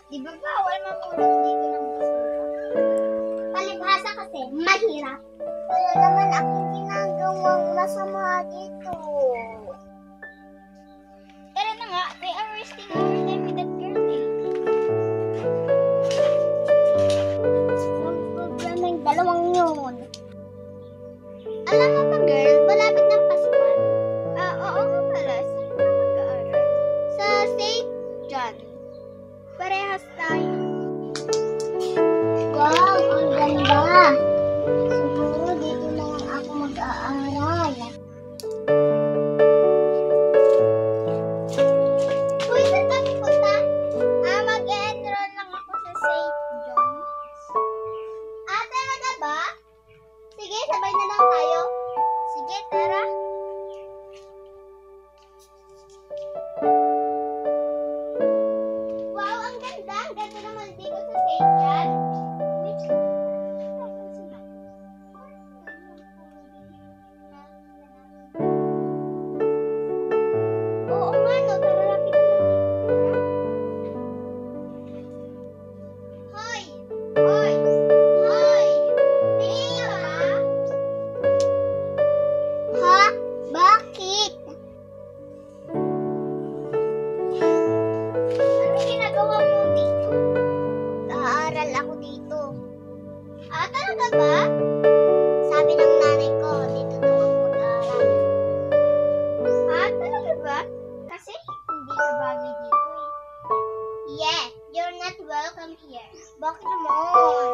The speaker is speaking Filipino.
Di ba bawal mamulot dito ng basura? Palibhasa kasi, mahirap. Wala naman akong ginagawang masama dito. Tara na nga, they are wasting our time with that girl eh. Ang problema yung dalawang yun. Alam mo ba girl, malapit ng Pasko. Oo nga pala, saan ka mag-aaral? Sa St. John. Parehas tayo. Wow, ang ganda. Siguro dito na lang ako mag-aaral. Uy, saan ka pupunta? Mag-enroll lang ako sa St. John's. Talaga ba? Sige, sabay na lang tayo. Sige, tara. Wow, ang ganda. Ang ganda naman dito sa St. John. Wait. Oo nga, no. Tara, lapitan natin. Hoy! Hoy! Hoy! Tingin ka ba? Ha? Bakit? Ano ginagawa mo dito? Nag-aaral ako dito. Talaga ba? Sabi ng nanay ko, dito daw ako mag-aaral. Talaga ba? Kasi hindi ka bagay dito eh. Yeah, you're not welcome here. Bakit naman?